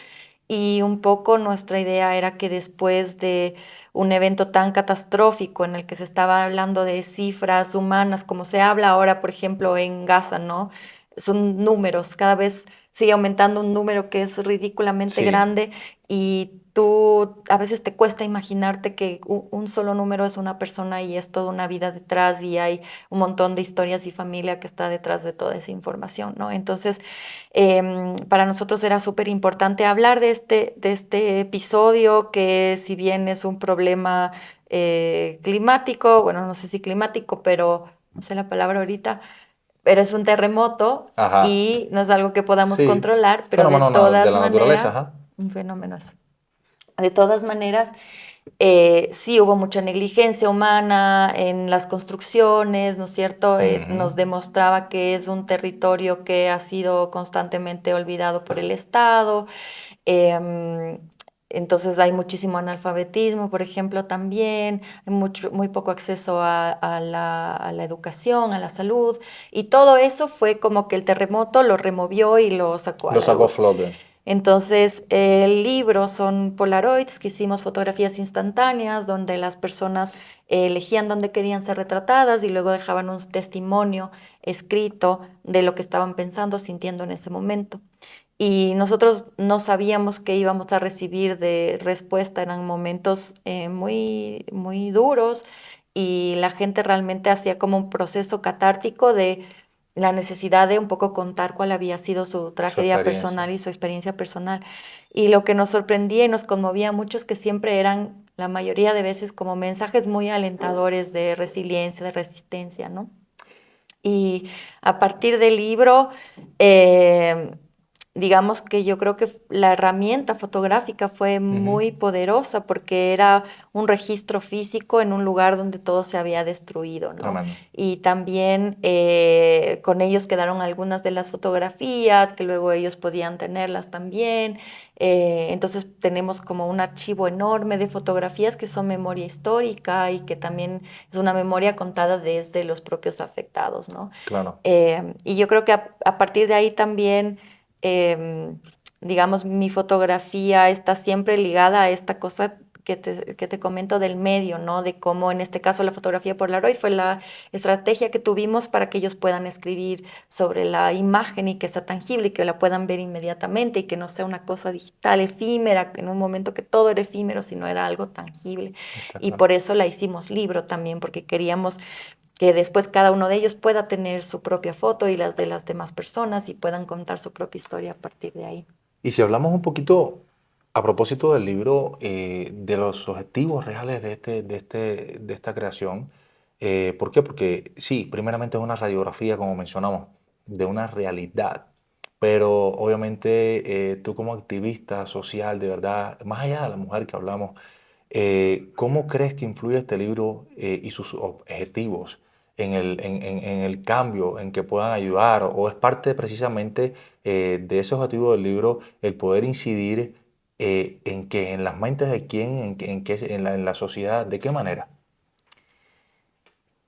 Y un poco nuestra idea era que después de un evento tan catastrófico en el que se estaba hablando de cifras humanas, como se habla ahora, por ejemplo, en Gaza, ¿no? Son números, cada vez sigue aumentando un número que es ridículamente Sí, grande y tú a veces te cuesta imaginarte que un solo número es una persona y es toda una vida detrás y hay un montón de historias y familia que está detrás de toda esa información, ¿no? Entonces, para nosotros era súper importante hablar de este episodio que si bien es un problema climático, bueno, no sé si climático, pero no sé la palabra ahorita, pero es un terremoto Ajá. y no es algo que podamos Sí. controlar, pero de Fenómeno de todas la naturaleza, maneras, ajá. un fenómeno eso. De todas maneras, sí hubo mucha negligencia humana en las construcciones, ¿no es cierto? Nos Ujú. demostraba que es un territorio que ha sido constantemente olvidado por el Estado. em, entonces hay muchísimo analfabetismo, por ejemplo, también, hay muy poco acceso a la educación, a la salud, y todo eso fue como que el terremoto lo removió y lo sacó a Lo la sacó a luz. flote. Entonces, el libro son Polaroids, que hicimos fotografías instantáneas, donde las personas elegían dónde querían ser retratadas y luego dejaban un testimonio escrito de lo que estaban pensando, sintiendo en ese momento. Y nosotros no sabíamos qué íbamos a recibir de respuesta, eran momentos muy duros y la gente realmente hacía como un proceso catártico de la necesidad de un poco contar cuál había sido su Su tragedia personal experiencia. y su experiencia personal. Y lo que nos sorprendía y nos conmovía mucho es que siempre eran, la mayoría de veces, como mensajes muy alentadores de resiliencia, de resistencia, ¿no? Y a partir del libro, eh, digamos que yo creo que la herramienta fotográfica fue Ujú. muy poderosa porque era un registro físico en un lugar donde todo se había destruido, ¿no? Tremendo. Y también con ellos quedaron algunas de las fotografías que luego ellos podían tenerlas también. Entonces tenemos como un archivo enorme de fotografías que son memoria histórica y que también es una memoria contada desde los propios afectados, ¿no? Claro. Y yo creo que a partir de ahí también, digamos, mi fotografía está siempre ligada a esta cosa que te comento del medio, ¿no? De cómo en este caso la fotografía Polaroid fue la estrategia que tuvimos para que ellos puedan escribir sobre la imagen y que sea tangible y que la puedan ver inmediatamente y que no sea una cosa digital, efímera, en un momento que todo era efímero, sino era algo tangible. Está Y claro. por eso la hicimos libro también, porque queríamos que después cada uno de ellos pueda tener su propia foto y las de las demás personas y puedan contar su propia historia a partir de ahí. Y si hablamos un poquito a propósito del libro, de los objetivos reales de esta creación, ¿por qué? Porque sí, primeramente es una radiografía, como mencionamos, de una realidad, pero obviamente tú como activista social, de verdad, más allá de la mujer que hablamos, ¿cómo crees que influye este libro y sus objetivos en el cambio, en que puedan ayudar? ¿O es parte precisamente de ese objetivo del libro el poder incidir en que en las mentes de quién, en la sociedad, de qué manera?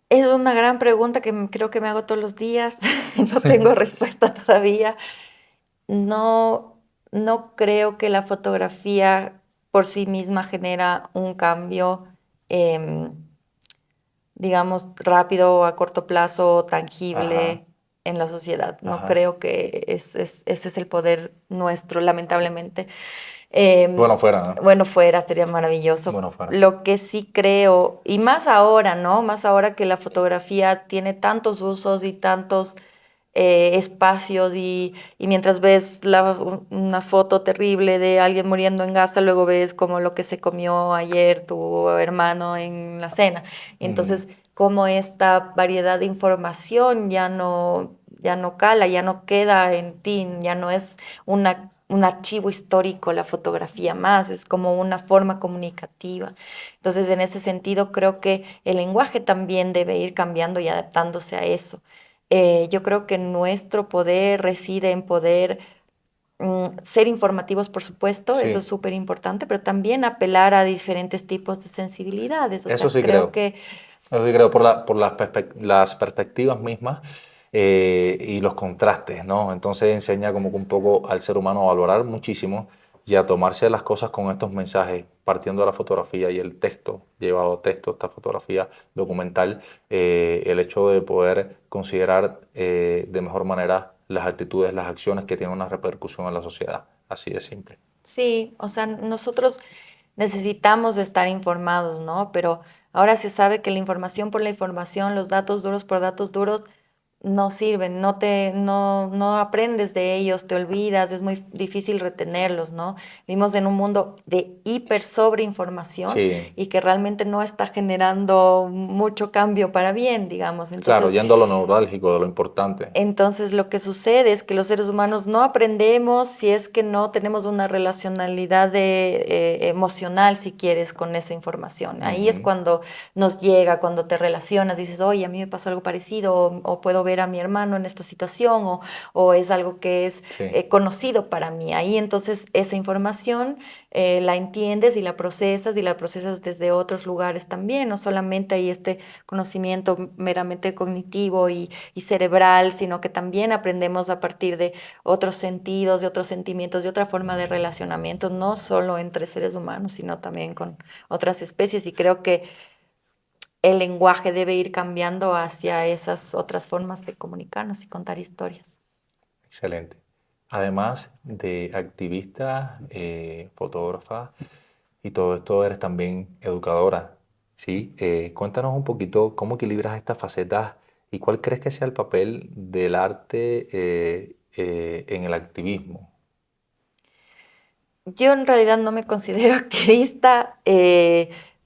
Es una gran pregunta que creo que me hago todos los días. No tengo respuesta todavía. No, no creo que la fotografía por sí misma genera un cambio, em, digamos, rápido o a corto plazo, Ajá, tangible en la sociedad. No ajá. creo que ese es el poder nuestro, lamentablemente. Bueno, fuera, ¿no? Bueno, fuera, sería maravilloso. Bueno, fuera. Lo que sí creo, y más ahora, ¿no? Más ahora que la fotografía tiene tantos usos y tantos espacios y mientras ves una foto terrible de alguien muriendo en Gaza, luego ves como lo que se comió ayer tu hermano en la cena. Ujú. Entonces, como esta variedad de información ya no cala, ya no queda en ti, ya no es un archivo histórico la fotografía más, es como una forma comunicativa. Entonces, en ese sentido, creo que el lenguaje también debe ir cambiando y adaptándose a eso. Yo creo que nuestro poder reside en poder ser informativos, por supuesto, eso es Sí, súper importante, pero también apelar a diferentes tipos de sensibilidades. O eso sea, sí creo creo. que Eso sí creo por las perspectivas mismas y los contrastes, ¿no? Entonces enseña como que un poco al ser humano a valorar muchísimo y a tomarse las cosas con estos mensajes, partiendo de la fotografía y el texto, llevado texto, esta fotografía documental, el hecho de poder considerar de mejor manera las actitudes, las acciones que tienen una repercusión en la sociedad. Así de simple. Sí, o sea, nosotros necesitamos estar informados, ¿no? Pero ahora se sabe que la información por la información, los datos duros por datos duros, no sirven, no aprendes de ellos, te olvidas, es muy difícil retenerlos, ¿no? Vivimos en un mundo de hiper sobreinformación Sí, y que realmente no está generando mucho cambio para bien, digamos. claro, yendo a lo neurálgico, de lo importante. Entonces, lo que sucede es que los seres humanos no aprendemos si es que no tenemos una relacionalidad emocional, si quieres, con esa información. Ahí es Ujú. cuando nos llega, cuando te relacionas, dices, oye, a mí me pasó algo parecido, o puedo ver a mi hermano en esta situación, o es algo que es Sí, conocido para mí. Ahí entonces esa información la entiendes y la procesas desde otros lugares también, no solamente hay este conocimiento meramente cognitivo y cerebral, sino que también aprendemos a partir de otros sentidos, de otros sentimientos, de otra forma de relacionamiento, no solo entre seres humanos, sino también con otras especies. Y creo que el lenguaje debe ir cambiando hacia esas otras formas de comunicarnos y contar historias. excelente. Además de activista, fotógrafa y todo esto, eres también educadora, ¿sí? Cuéntanos un poquito cómo equilibras estas facetas y cuál crees que sea el papel del arte en el activismo. Yo en realidad no me considero activista,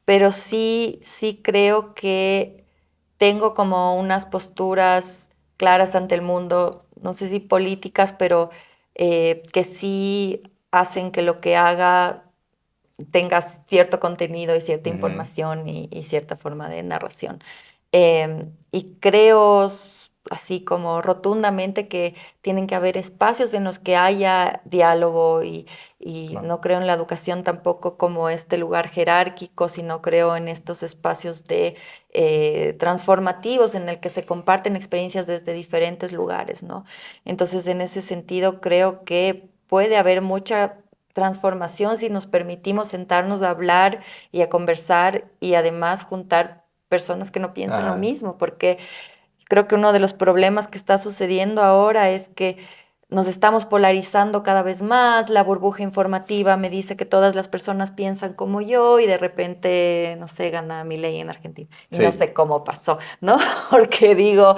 pero sí creo que tengo como unas posturas claras ante el mundo, no sé si políticas, pero que sí hacen que lo que haga tenga cierto contenido y cierta Ujú. información y cierta forma de narración. Y creo así como rotundamente que tienen que haber espacios en los que haya diálogo y Claro. no creo en la educación tampoco como este lugar jerárquico, sino creo en estos espacios de transformativos en el que se comparten experiencias desde diferentes lugares, ¿no? Entonces, en ese sentido, creo que puede haber mucha transformación si nos permitimos sentarnos a hablar y a conversar y además juntar personas que no piensan lo Ajá. mismo, porque creo que uno de los problemas que está sucediendo ahora es que nos estamos polarizando cada vez más, la burbuja informativa me dice que todas las personas piensan como yo y de repente, no sé, gana Milei en Argentina. Y no Sí. sé cómo pasó, ¿no? Porque digo,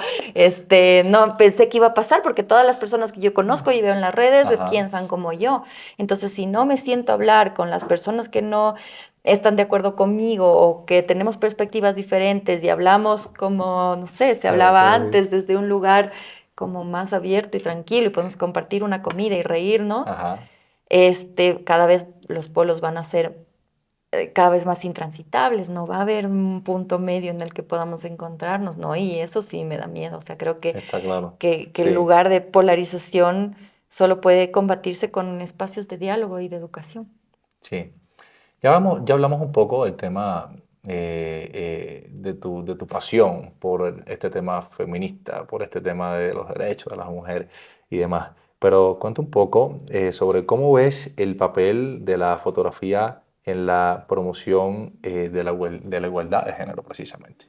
no pensé que iba a pasar porque todas las personas que yo conozco y veo en las redes Ajá. piensan como yo. Entonces, si no me siento a hablar con las personas que no están de acuerdo conmigo o que tenemos perspectivas diferentes y hablamos como, no sé, se Ok. hablaba antes desde un lugar como más abierto y tranquilo y podemos compartir una comida y reírnos, Ajá. cada vez los polos van a ser cada vez más intransitables, no va a haber un punto medio en el que podamos encontrarnos, ¿no? Y eso sí me da miedo, o sea, creo Está claro. que el Sí, lugar de polarización solo puede combatirse con espacios de diálogo y de educación. sí. Ya hablamos un poco del tema de tu pasión por este tema feminista, por este tema de los derechos de las mujeres y demás. Pero cuenta un poco sobre cómo ves el papel de la fotografía en la promoción de la igualdad de género, precisamente.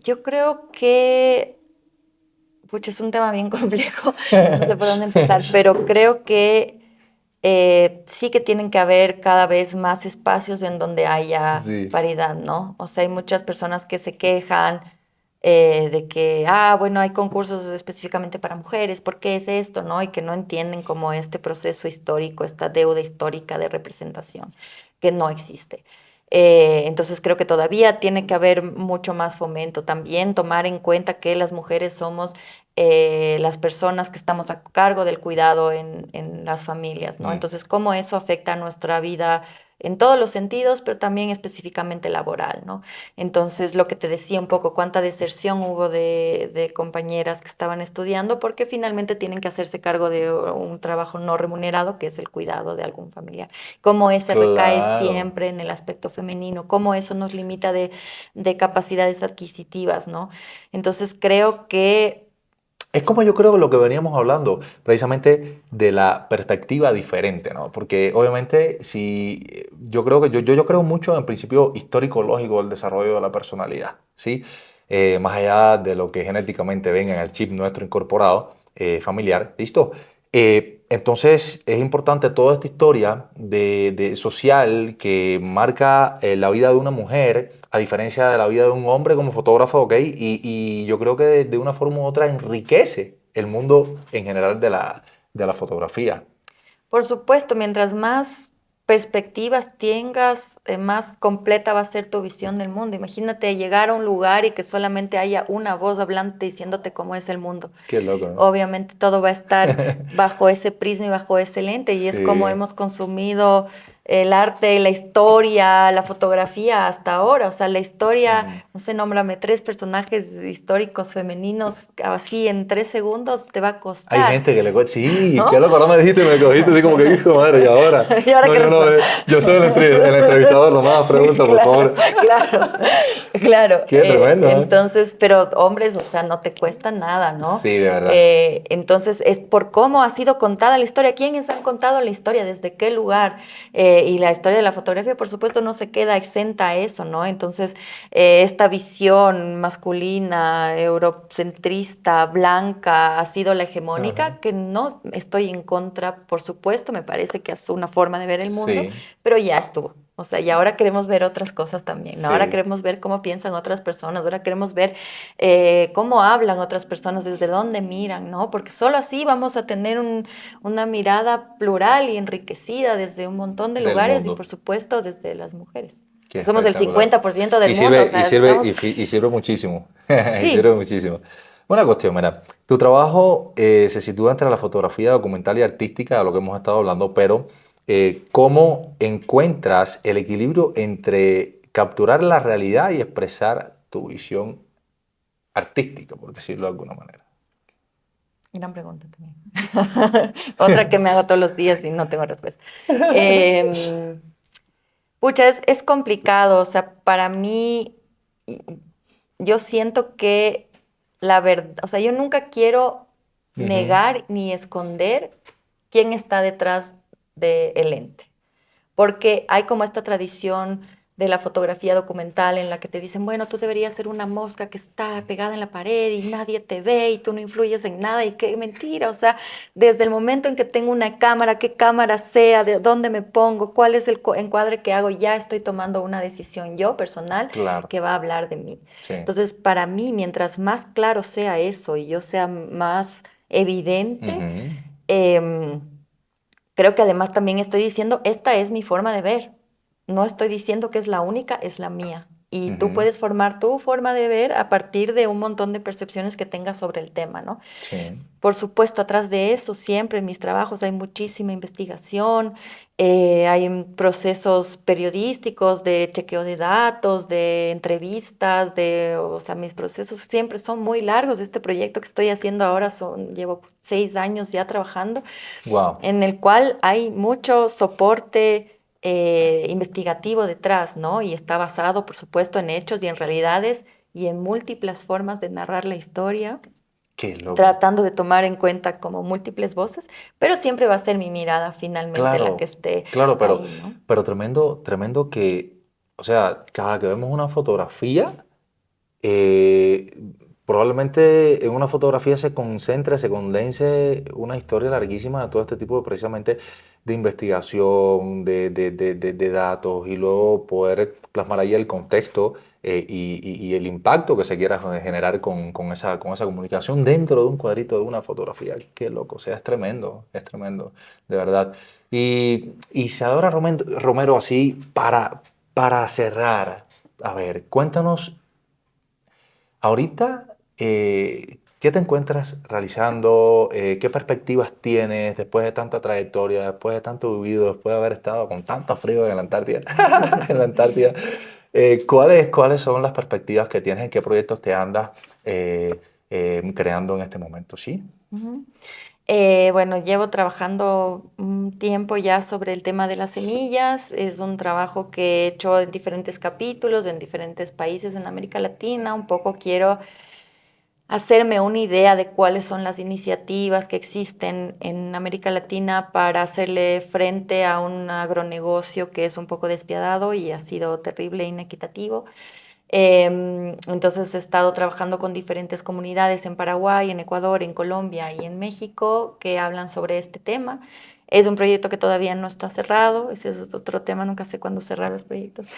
Yo creo que pucha, es un tema bien complejo, no sé por dónde empezar, pero creo que sí que tienen que haber cada vez más espacios en donde haya Sí. paridad, ¿no? O sea, hay muchas personas que se quejan de que, bueno, hay concursos específicamente para mujeres, ¿por qué es esto, no? Y que no entienden como este proceso histórico, esta deuda histórica de representación, que no existe. Entonces creo que todavía tiene que haber mucho más fomento. También tomar en cuenta que las mujeres somos las personas que estamos a cargo del cuidado en las familias, ¿no? Mm. Entonces, cómo eso afecta a nuestra vida en todos los sentidos, pero también específicamente laboral, ¿no? Entonces, lo que te decía un poco, cuánta deserción hubo de compañeras que estaban estudiando porque finalmente tienen que hacerse cargo de un trabajo no remunerado, que es el cuidado de algún familiar. Cómo ese recae Claro. siempre en el aspecto femenino, cómo eso nos limita de capacidades adquisitivas, ¿no? Entonces, creo que Es como yo creo lo que veníamos hablando, precisamente de la perspectiva diferente, ¿no? Porque obviamente si yo creo que yo creo mucho en el principio histórico lógico del desarrollo de la personalidad, ¿sí? Más allá de lo que genéticamente venga en el chip nuestro incorporado familiar, ¿listo? Entonces es importante toda esta historia de social que marca la vida de una mujer, a diferencia de la vida de un hombre como fotógrafo, ¿ok? Y yo creo que de una forma u otra enriquece el mundo en general de la fotografía. Por supuesto, mientras más perspectivas tengas, más completa va a ser tu visión del mundo. Imagínate llegar a un lugar y que solamente haya una voz hablante diciéndote cómo es el mundo. Qué loco, ¿no? Obviamente todo va a estar bajo ese prisma y bajo ese lente, y es como Sí. hemos consumido el arte, la historia, la fotografía hasta ahora. O sea, la historia, Mm. no sé, nómbrame 3 personajes históricos femeninos, así en 3 segundos te va a Hay costar, gente que le cuesta. Sí, qué ¿no? loco, ahora me dijiste, me cogiste así como que hijo madre, y ahora. ¿Y ahora No, qué yo no, respondo? yo soy el entrevistador, nomás pregunta, por Claro, favor. claro, claro. Qué tremendo, ¿eh? Entonces, pero hombres, o sea, no te cuesta nada, ¿no? Sí, de verdad. Entonces, es por cómo ha sido contada la historia, quiénes han contado la historia, desde qué lugar. Y la historia de la fotografía, por supuesto, no se queda exenta a eso, ¿no? Entonces, esta visión masculina, eurocentrista, blanca, ha sido la Ajá. hegemónica, que no estoy en contra, por supuesto, me parece que es una forma de ver el mundo, Sí, pero ya estuvo. O sea, y ahora queremos ver otras cosas también, ¿no? Ahora sí. queremos ver cómo piensan otras personas, ahora queremos ver cómo hablan otras personas, desde dónde miran, ¿no? Porque solo así vamos a tener una mirada plural y enriquecida desde un montón de Del lugares, y por mundo. supuesto desde las mujeres, Qué que somos el espectacular. 50% del Y mundo. O sirve, y sea, sirve, estamos... y sirve muchísimo. Y sirve Sí. muchísimo. Una cuestión, mira, tu trabajo se sitúa entre la fotografía documental y artística, de lo que hemos estado hablando, pero ¿cómo encuentras el equilibrio entre capturar la realidad y expresar tu visión artística, por decirlo de alguna manera? Gran pregunta también. Otra que me hago todos los días y no tengo respuesta. Em, Pucha, es complicado. O sea, para mí, y- yo siento que la verdad, o sea, yo nunca quiero Ujú. negar ni esconder quién está detrás del ente, porque hay como esta tradición de la fotografía documental en la que te dicen, bueno, tú deberías ser una mosca que está pegada en la pared y nadie te ve y tú no influyes en nada, y qué mentira. O sea, desde el momento en que tengo una cámara, qué cámara sea, de dónde me pongo, cuál es el encuadre que hago, ya estoy tomando una decisión yo personal Claro, que va a hablar de mí. sí. Entonces, para mí, mientras más claro sea eso y yo sea más evidente, Ujú. em, creo que además también estoy diciendo, esta es mi forma de ver. No estoy diciendo que es la única, es la mía. Y tú Ujú. puedes formar tu forma de ver a partir de un montón de percepciones que tengas sobre el tema, ¿no? Sí. Por supuesto, atrás de eso, siempre en mis trabajos hay muchísima investigación, hay procesos periodísticos de chequeo de datos, de entrevistas, o sea, mis procesos siempre son muy largos. Este proyecto que estoy haciendo ahora llevo 6 años ya trabajando, Wow. en el cual hay mucho soporte investigativo detrás, ¿no? Y está basado, por supuesto, en hechos y en realidades y en múltiples formas de narrar la historia, Qué loco. tratando de tomar en cuenta como múltiples voces, pero siempre va a ser mi mirada finalmente la que Claro, esté claro, ahí, ¿no? pero tremendo, tremendo que, o sea, cada que vemos una fotografía, eh, probablemente en una fotografía se concentre, se condense una historia larguísima de todo este tipo de, precisamente, de investigación, de datos, y luego poder plasmar ahí el contexto y el impacto que se quiera generar con esa comunicación dentro de un cuadrito de una fotografía. Qué loco, o sea, es tremendo, de verdad. Y Isadora Romero, así, para cerrar, a ver, cuéntanos. Ahorita, ¿qué te encuentras realizando? ¿Qué perspectivas tienes después de tanta trayectoria, después de tanto vivido, después de haber estado con tanto frío en la Antártida? En la Antártida. ¿Cuáles son las perspectivas que tienes? ¿En qué proyectos te andas creando en este momento? ¿Sí? Ujú. Bueno, llevo trabajando un tiempo ya sobre el tema de las semillas. Es un trabajo que he hecho en diferentes capítulos, en diferentes países en América Latina. Un poco quiero hacerme una idea de cuáles son las iniciativas que existen en América Latina para hacerle frente a un agronegocio que es un poco despiadado y ha sido terrible e inequitativo. Entonces he estado trabajando con diferentes comunidades en Paraguay, en Ecuador, en Colombia y en México que hablan sobre este tema. Es un proyecto que todavía no está cerrado, ese es otro tema, nunca sé cuándo cerrar los proyectos,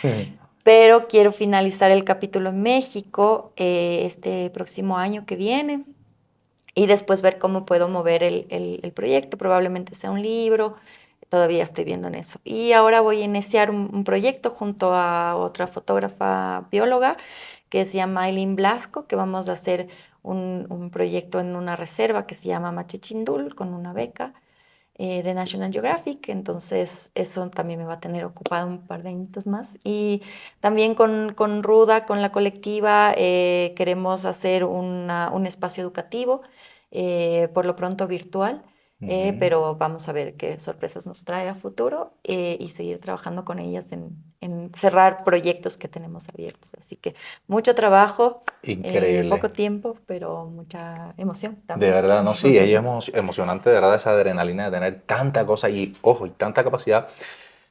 pero quiero finalizar el capítulo en México este próximo año que viene y después ver cómo puedo mover el proyecto. Probablemente sea un libro, todavía estoy viendo en eso. Y ahora voy a iniciar un proyecto junto a otra fotógrafa bióloga que se llama Aileen Blasco, que vamos a hacer un proyecto en una reserva que se llama Machichindul con una beca de National Geographic, entonces eso también me va a tener ocupado un par de añitos más. Y también con Ruda, con la colectiva, queremos hacer un espacio educativo, por lo pronto virtual, Ujú. pero vamos a ver qué sorpresas nos trae a futuro y seguir trabajando con ellas en cerrar proyectos que tenemos abiertos. Así que mucho trabajo, Increíble. poco tiempo, pero mucha emoción De también. verdad, no, sí, ella es emocionante, de verdad, esa adrenalina de tener tanta cosa y, ojo, y tanta capacidad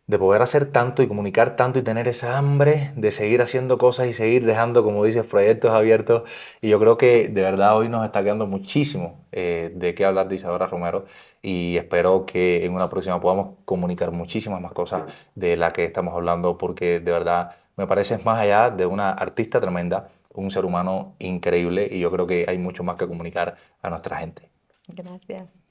de poder hacer tanto y comunicar tanto y tener esa hambre de seguir haciendo cosas y seguir dejando, como dices, proyectos abiertos. Y yo creo que de verdad hoy nos está quedando muchísimo de qué hablar de Isadora Romero y espero que en una próxima podamos comunicar muchísimas más cosas de la que estamos hablando porque de verdad me pareces más allá de una artista tremenda, un ser humano increíble y yo creo que hay mucho más que comunicar a nuestra gente. Gracias.